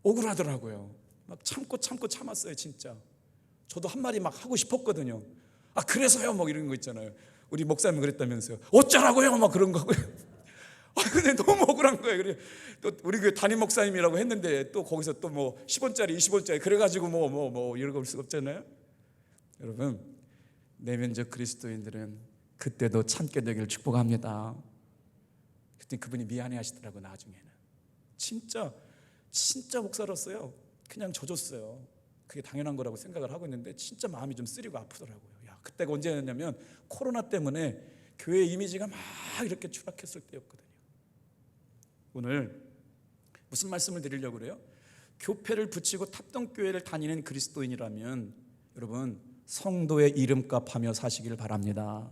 억울하더라고요. 막 참고 참았어요 진짜. 저도 한 마디 막 하고 싶었거든요. 그래서요 막 이런 거 있잖아요. 우리 목사님 그랬다면서요. 어쩌라고요 막 그런 거고요. 근데 너무 억울한 거예요. 그래 또 우리 교회 담임 목사님이라고 했는데 또 거기서 또 뭐 10원짜리 20원짜리 그래가지고 뭐 이런 거 올 수가 없잖아요. 여러분 내면적 그리스도인들은 그때도 참게 되기를 축복합니다. 그때 그분이 미안해 하시더라고. 나중에는 진짜 목사로서요, 그냥 져줬어요. 그게 당연한 거라고 생각을 하고 있는데 진짜 마음이 좀 쓰리고 아프더라고요. 그때가 언제였냐면 코로나 때문에 교회 이미지가 막 이렇게 추락했을 때였거든요. 오늘 무슨 말씀을 드리려고 그래요? 교패를 붙이고 탑동교회를 다니는 그리스도인이라면 여러분 성도의 이름값 하며 사시길 바랍니다.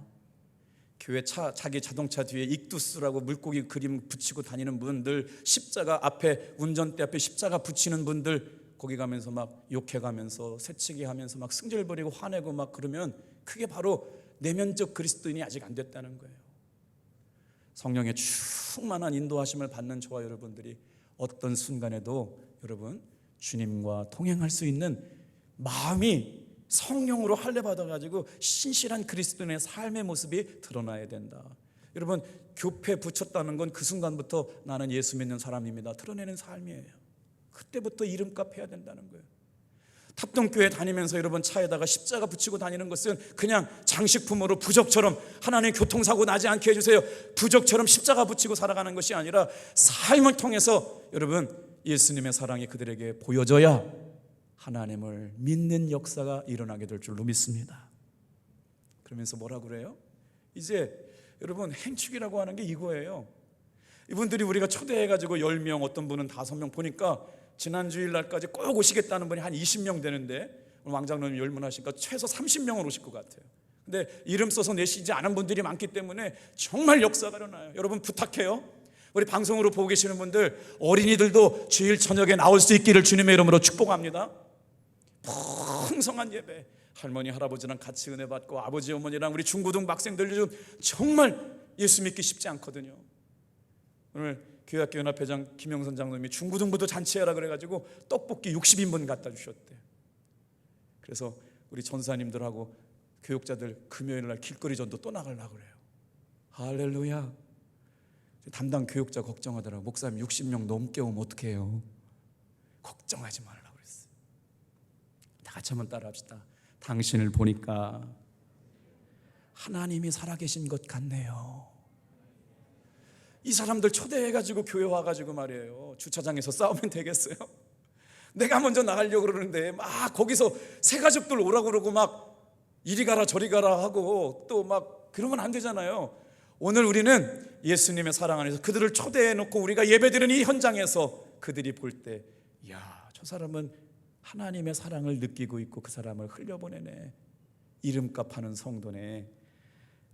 교회 자기 자동차 뒤에 익두스라고 물고기 그림 붙이고 다니는 분들, 십자가 앞에, 운전대 앞에 십자가 붙이는 분들, 거기 가면서 막 욕해가면서 새치기 하면서 막 승질 부리고 화내고 막 그러면 그게 바로 내면적 그리스도인이 아직 안 됐다는 거예요. 성령의 충만한 인도하심을 받는 저와 여러분들이 어떤 순간에도 여러분 주님과 동행할 수 있는 마음이 성령으로 할례받아가지고 신실한 그리스도인의 삶의 모습이 드러나야 된다. 여러분 교패 붙였다는 건 그 순간부터 나는 예수 믿는 사람입니다 드러내는 삶이에요. 그때부터 이름값 해야 된다는 거예요. 탑동교회 다니면서 여러분 차에다가 십자가 붙이고 다니는 것은 그냥 장식품으로 부적처럼 하나님 교통사고 나지 않게 해주세요, 부적처럼 십자가 붙이고 살아가는 것이 아니라 삶을 통해서 여러분 예수님의 사랑이 그들에게 보여져야 하나님을 믿는 역사가 일어나게 될 줄로 믿습니다. 그러면서 뭐라 그래요? 이제 여러분 행축이라고 하는 게 이거예요. 이분들이 우리가 초대해가지고 10명, 어떤 분은 5명 보니까 지난 주일날까지 꼭 오시겠다는 분이 한 20명 되는데 오늘 왕장로님 열문하시니까 최소 30명은 오실 것 같아요. 근데 이름 써서 내시지 않은 분들이 많기 때문에 정말 역사가 일어나요. 여러분 부탁해요. 우리 방송으로 보고 계시는 분들, 어린이들도 주일 저녁에 나올 수 있기를 주님의 이름으로 축복합니다. 풍성한 예배, 할머니 할아버지랑 같이 은혜 받고 아버지 어머니랑 우리 중고등 학생들 요즘 정말 예수 믿기 쉽지 않거든요. 오늘 교회학교 연합회장 김영선 장로님이 중고등부도 잔치해라 그래가지고 떡볶이 60인분 갖다 주셨대요. 그래서 우리 전사님들하고 교육자들 금요일날 길거리 전도 또 나가려고 그래요. 할렐루야. 담당 교육자 걱정하더라고. 목사님 60명 넘게 오면 어떡해요? 걱정하지 말라고 그랬어요. 다 같이 한번 따라합시다. 당신을 보니까 하나님이 살아계신 것 같네요. 이 사람들 초대해가지고 교회 와가지고 말이에요, 주차장에서 싸우면 되겠어요? 내가 먼저 나가려고 그러는데 막 거기서 새 가족들 오라고 그러고 막 이리 가라 저리 가라 하고 또 막 그러면 안 되잖아요. 오늘 우리는 예수님의 사랑 안에서 그들을 초대해놓고 우리가 예배드리는 이 현장에서 그들이 볼 때, 이야, 저 사람은 하나님의 사랑을 느끼고 있고 그 사람을 흘려보내네, 이름값 하는 성도네,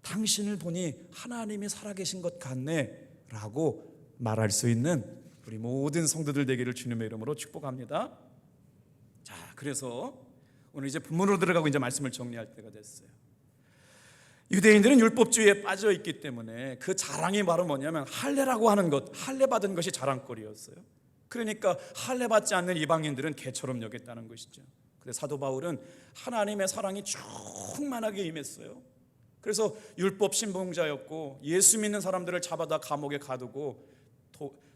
당신을 보니 하나님이 살아계신 것 같네 라고 말할 수 있는 우리 모든 성도들 되기를 주님의 이름으로 축복합니다. 자, 그래서 오늘 이제 본문으로 들어가고 이제 말씀을 정리할 때가 됐어요. 유대인들은 율법주의에 빠져 있기 때문에 그 자랑이 바로 뭐냐면 할례라고 하는 것, 할례 받은 것이 자랑거리였어요. 그러니까 할례 받지 않는 이방인들은 개처럼 여겼다는 것이죠. 근데 사도 바울은 하나님의 사랑이 충만하게 임했어요. 그래서 율법 신봉자였고 예수 믿는 사람들을 잡아다 감옥에 가두고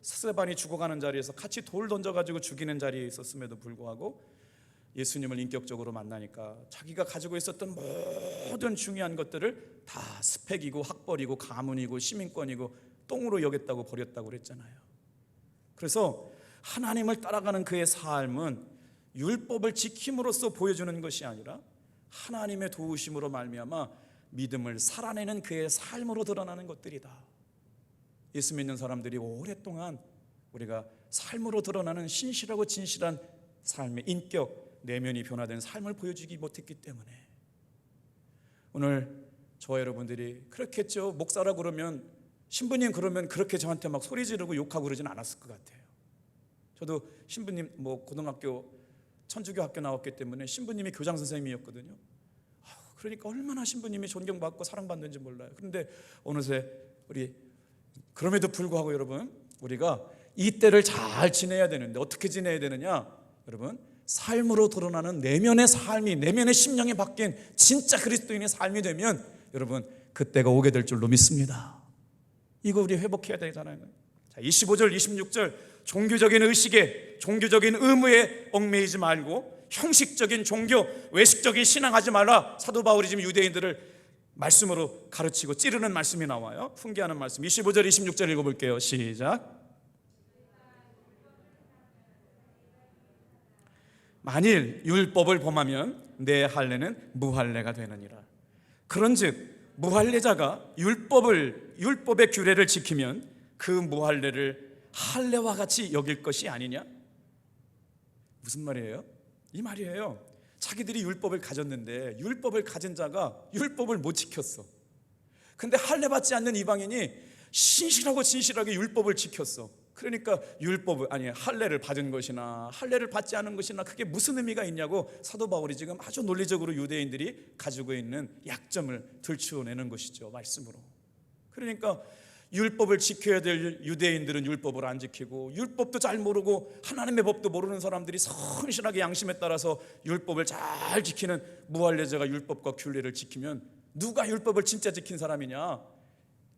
스데반이 죽어가는 자리에서 같이 돌 던져가지고 죽이는 자리에 있었음에도 불구하고 예수님을 인격적으로 만나니까 자기가 가지고 있었던 모든 중요한 것들을 다 스펙이고 학벌이고 가문이고 시민권이고 똥으로 여겼다고 버렸다고 그랬잖아요. 그래서 하나님을 따라가는 그의 삶은 율법을 지킴으로써 보여주는 것이 아니라 하나님의 도우심으로 말미암아 믿음을 살아내는 그의 삶으로 드러나는 것들이다. 예수 믿는 사람들이 오랫동안 우리가 삶으로 드러나는 신실하고 진실한 삶의 인격, 내면이 변화된 삶을 보여주지 못했기 때문에 오늘 저와 여러분들이 그렇겠죠. 목사라 그러면, 신부님 그러면 그렇게 저한테 막 소리 지르고 욕하고 그러진 않았을 것 같아요. 저도 신부님 고등학교 천주교 학교 나왔기 때문에 신부님이 교장 선생님이었거든요. 그러니까 얼마나 신부님이 존경받고 사랑받는지 몰라요. 그런데 어느새 우리 그럼에도 불구하고 여러분 우리가 이 때를 잘 지내야 되는데 어떻게 지내야 되느냐? 여러분 삶으로 드러나는 내면의 삶이, 내면의 심령이 바뀐 진짜 그리스도인의 삶이 되면 여러분 그때가 오게 될 줄로 믿습니다. 이거 우리 회복해야 되잖아요. 자, 25절 26절 종교적인 의식에, 종교적인 의무에 얽매이지 말고 형식적인 종교, 외식적인 신앙하지 말라. 사도 바울이 지금 유대인들을 말씀으로 가르치고 찌르는 말씀이 나와요. 훈계하는 말씀 25절 26절 읽어볼게요. 시작. 만일 율법을 범하면 내 할례는 무할례가 되느니라. 그런즉 무할례자가 율법의 규례를 지키면 그 무할례를 할례와 같이 여길 것이 아니냐? 무슨 말이에요? 이 말이에요. 자기들이 율법을 가졌는데 율법을 가진 자가 율법을 못 지켰어. 근데 할례 받지 않는 이방인이 진실하게 율법을 지켰어. 그러니까 할례를 받은 것이나 할례를 받지 않은 것이나 그게 무슨 의미가 있냐고 사도 바울이 지금 아주 논리적으로 유대인들이 가지고 있는 약점을 들추어내는 것이죠, 말씀으로. 그러니까 율법을 지켜야 될 유대인들은 율법을 안 지키고, 율법도 잘 모르고 하나님의 법도 모르는 사람들이 성실하게 양심에 따라서 율법을 잘 지키는 무할례자가 율법과 규례를 지키면 누가 율법을 진짜 지킨 사람이냐?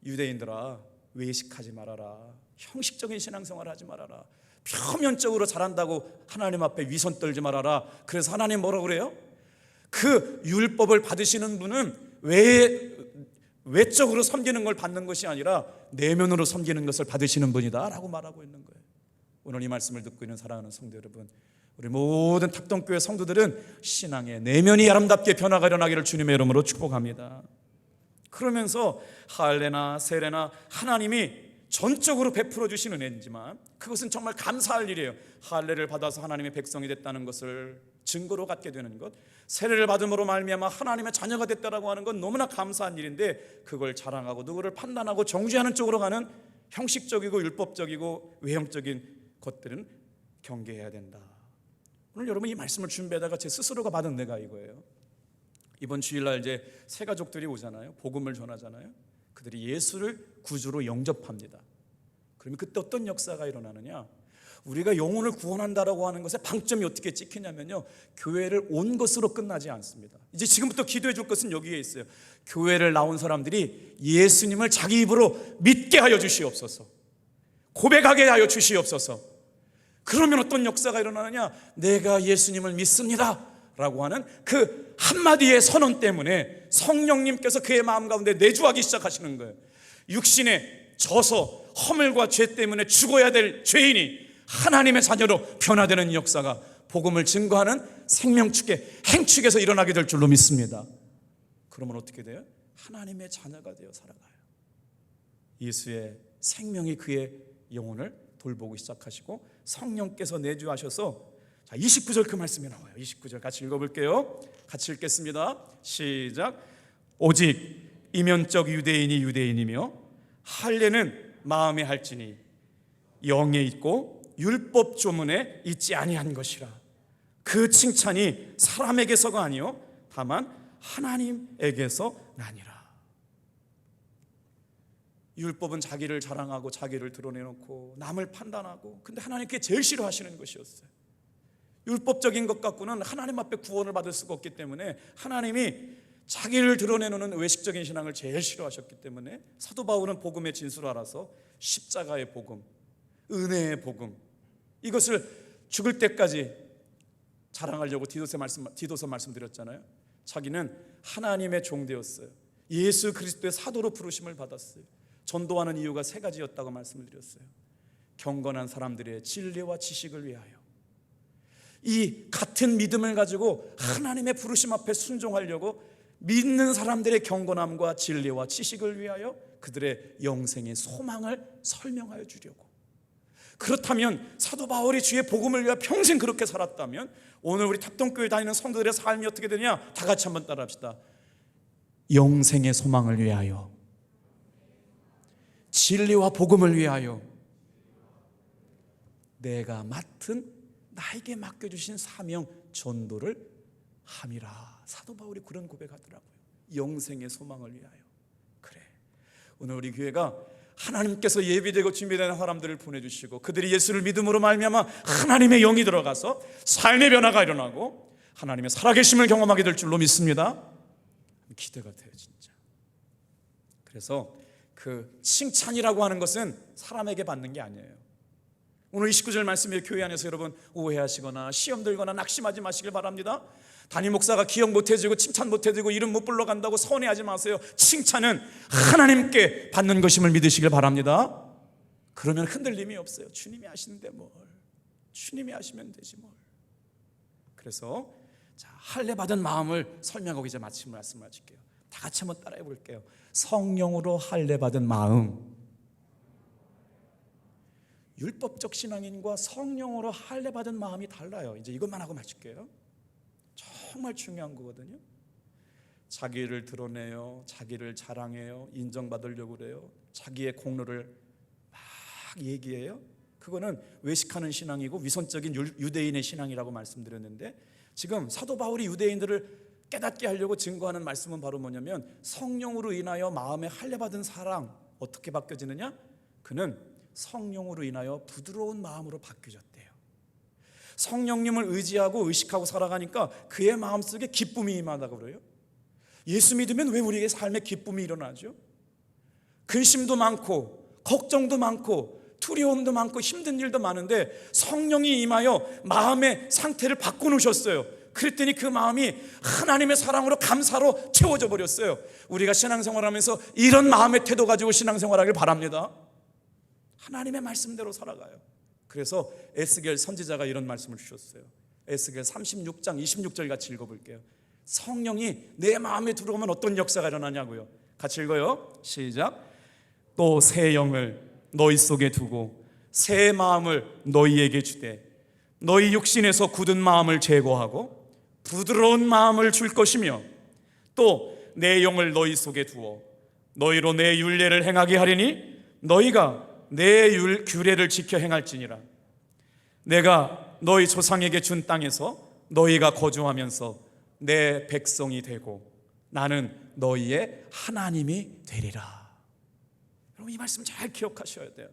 유대인들아, 외식하지 말아라. 형식적인 신앙생활 하지 말아라. 표면적으로 잘한다고 하나님 앞에 위선 떨지 말아라. 그래서 하나님 뭐라고 그래요? 그 율법을 받으시는 분은 외적으로 섬기는 걸 받는 것이 아니라 내면으로 섬기는 것을 받으시는 분이다 라고 말하고 있는 거예요. 오늘 이 말씀을 듣고 있는 사랑하는 성도 여러분, 우리 모든 탁동교회 성도들은 신앙의 내면이 아름답게 변화가 일어나기를 주님의 이름으로 축복합니다. 그러면서 할례나 세례나 하나님이 전적으로 베풀어 주신 은혜이지만 그것은 정말 감사할 일이에요. 할례를 받아서 하나님의 백성이 됐다는 것을 증거로 갖게 되는 것, 세례를 받음으로 말미암아 하나님의 자녀가 됐다라고 하는 건 너무나 감사한 일인데, 그걸 자랑하고 누구를 판단하고 정죄하는 쪽으로 가는 형식적이고 율법적이고 외형적인 것들은 경계해야 된다. 오늘 여러분 이 말씀을 준비하다가 제 스스로가 받은 내가 이거예요. 이번 주일날 이제 새 가족들이 오잖아요. 복음을 전하잖아요. 그들이 예수를 구주로 영접합니다. 그러면 그때 어떤 역사가 일어나느냐? 우리가 영혼을 구원한다라고 하는 것의 방점이 어떻게 찍히냐면요, 교회를 온 것으로 끝나지 않습니다. 이제 지금부터 기도해 줄 것은 여기에 있어요. 교회를 나온 사람들이 예수님을 자기 입으로 믿게 하여 주시옵소서, 고백하게 하여 주시옵소서. 그러면 어떤 역사가 일어나느냐? 내가 예수님을 믿습니다 라고 하는 그 한마디의 선언 때문에 성령님께서 그의 마음 가운데 내주하기 시작하시는 거예요. 육신에 져서 허물과 죄 때문에 죽어야 될 죄인이 하나님의 자녀로 변화되는 역사가 복음을 증거하는 생명축의 행축에서 일어나게 될 줄로 믿습니다. 그러면 어떻게 돼요? 하나님의 자녀가 되어 살아가요. 예수의 생명이 그의 영혼을 돌보기 시작하시고 성령께서 내주하셔서, 자, 29절 그 말씀이 나와요. 29절 같이 읽어볼게요. 같이 읽겠습니다. 시작. 오직 이면적 유대인이 유대인이며 할례는 마음에 할지니 영에 있고 율법 조문에 있지 아니한 것이라. 그 칭찬이 사람에게서가 아니요 다만 하나님에게서 나니라. 율법은 자기를 자랑하고 자기를 드러내놓고 남을 판단하고, 근데 하나님께 제일 싫어하시는 것이었어요. 율법적인 것 갖고는 하나님 앞에 구원을 받을 수가 없기 때문에 하나님이 자기를 드러내놓는 외식적인 신앙을 제일 싫어하셨기 때문에 사도 바울은 복음의 진수를 알아서 십자가의 복음, 은혜의 복음, 이것을 죽을 때까지 자랑하려고 디도서 말씀드렸잖아요. 자기는 하나님의 종 되었어요. 예수 그리스도의 사도로 부르심을 받았어요. 전도하는 이유가 세 가지였다고 말씀을 드렸어요. 경건한 사람들의 진리와 지식을 위하여, 이 같은 믿음을 가지고 하나님의 부르심 앞에 순종하려고 믿는 사람들의 경건함과 진리와 지식을 위하여 그들의 영생의 소망을 설명하여 주려고. 그렇다면 사도 바울이 주의 복음을 위하여 평생 그렇게 살았다면 오늘 우리 탑동교회 다니는 성도들의 삶이 어떻게 되냐? 다 같이 한번 따라합시다. 영생의 소망을 위하여, 진리와 복음을 위하여 내가 나에게 맡겨주신 사명 전도를 함이라. 사도 바울이 그런 고백하더라고요. 영생의 소망을 위하여. 그래, 오늘 우리 교회가 하나님께서 예비되고 준비된 사람들을 보내주시고 그들이 예수를 믿음으로 말미암아 하나님의 영이 들어가서 삶의 변화가 일어나고 하나님의 살아계심을 경험하게 될 줄로 믿습니다. 기대가 돼요, 진짜. 그래서 그 칭찬이라고 하는 것은 사람에게 받는 게 아니에요. 오늘 29절 말씀에 교회 안에서 여러분 오해하시거나 시험 들거나 낙심하지 마시길 바랍니다. 담임 목사가 기억 못해주고 칭찬 못해주고 이름 못 불러간다고 서운해하지 마세요. 칭찬은 하나님께 받는 것임을 믿으시길 바랍니다. 그러면 흔들림이 없어요. 주님이 하시는데 뭘, 주님이 하시면 되지 뭘. 그래서 자, 할례 받은 마음을 설명하고 이제 마침 말씀하실게요. 다 같이 한번 따라해 볼게요. 성령으로 할례 받은 마음. 율법적 신앙인과 성령으로 할례 받은 마음이 달라요. 이제 이것만 하고 마칠게요. 정말 중요한 거거든요. 자기를 드러내요, 자기를 자랑해요, 인정받으려고 그래요, 자기의 공로를 막 얘기해요. 그거는 외식하는 신앙이고 위선적인 유대인의 신앙이라고 말씀드렸는데, 지금 사도 바울이 유대인들을 깨닫게 하려고 증거하는 말씀은 바로 뭐냐면, 성령으로 인하여 마음에 할례 받은 사람 어떻게 바뀌어지느냐? 그는 성령으로 인하여 부드러운 마음으로 바뀌어졌대요. 성령님을 의지하고 의식하고 살아가니까 그의 마음속에 기쁨이 임하다고 그래요. 예수 믿으면 왜 우리에게 삶에 기쁨이 일어나죠? 근심도 많고 걱정도 많고 두려움도 많고 힘든 일도 많은데 성령이 임하여 마음의 상태를 바꿔놓으셨어요. 그랬더니 그 마음이 하나님의 사랑으로 감사로 채워져 버렸어요. 우리가 신앙생활하면서 이런 마음의 태도 가지고 신앙생활하길 바랍니다. 하나님의 말씀대로 살아가요. 그래서 에스겔 선지자가 이런 말씀을 주셨어요. 에스겔 36장 26절 같이 읽어볼게요. 성령이 내 마음에 들어오면 어떤 역사가 일어나냐고요. 같이 읽어요. 시작. 또 새 영을 너희 속에 두고 새 마음을 너희에게 주되 너희 육신에서 굳은 마음을 제거하고 부드러운 마음을 줄 것이며 또 내 영을 너희 속에 두어 너희로 내 율례를 행하게 하리니 너희가 내 규례를 지켜 행할지니라. 내가 너희 조상에게 준 땅에서 너희가 거주하면서 내 백성이 되고 나는 너희의 하나님이 되리라. 여러분, 이 말씀 잘 기억하셔야 돼요.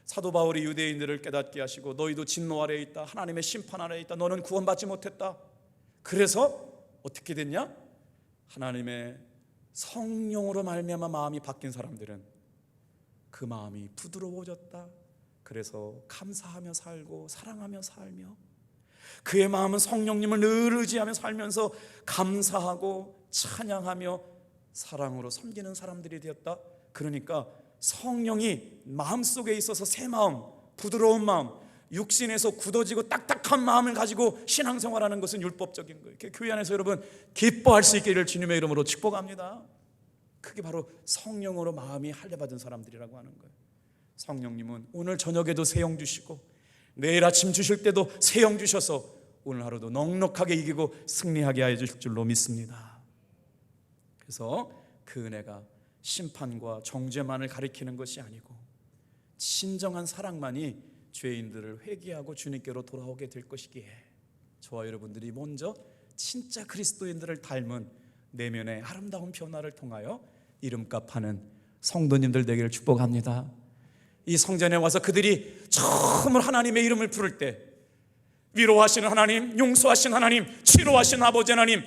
사도 바울이 유대인들을 깨닫게 하시고 너희도 진노 아래에 있다, 하나님의 심판 아래에 있다, 너는 구원받지 못했다. 그래서 어떻게 됐냐? 하나님의 성령으로 말미암아 마음이 바뀐 사람들은 그 마음이 부드러워졌다. 그래서 감사하며 살고 사랑하며 살며, 그의 마음은 성령님을 늘 의지하며 살면서 감사하고 찬양하며 사랑으로 섬기는 사람들이 되었다. 그러니까 성령이 마음속에 있어서 새 마음, 부드러운 마음, 육신에서 굳어지고 딱딱한 마음을 가지고 신앙생활하는 것은 율법적인 거예요. 교회 안에서 여러분 기뻐할 수 있기를 주님의 이름으로 축복합니다. 그게 바로 성령으로 마음이 할례받은 사람들이라고 하는 거예요. 성령님은 오늘 저녁에도 새 영 주시고 내일 아침 주실 때도 새 영 주셔서 오늘 하루도 넉넉하게 이기고 승리하게 하여 주실 줄로 믿습니다. 그래서 그 은혜가 심판과 정죄만을 가리키는 것이 아니고 진정한 사랑만이 죄인들을 회개하고 주님께로 돌아오게 될 것이기에 저와 여러분들이 먼저 진짜 그리스도인들을 닮은 내면의 아름다운 변화를 통하여 이름값하는 성도님들 되기를 축복합니다. 이 성전에 와서 그들이 처음으로 하나님의 이름을 부를 때 위로하시는 하나님, 용서하신 하나님, 치료하신 아버지 하나님,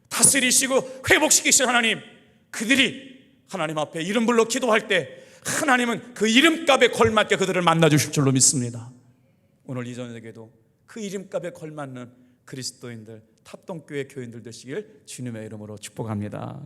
다스리시고 회복시키신 하나님, 그들이 하나님 앞에 이름 불러 기도할 때 하나님은 그 이름값에 걸맞게 그들을 만나주실 줄로 믿습니다. 오늘 이 저녁에도 그 이름값에 걸맞는 그리스도인들, 탑동교회 교인들 되시길 주님의 이름으로 축복합니다.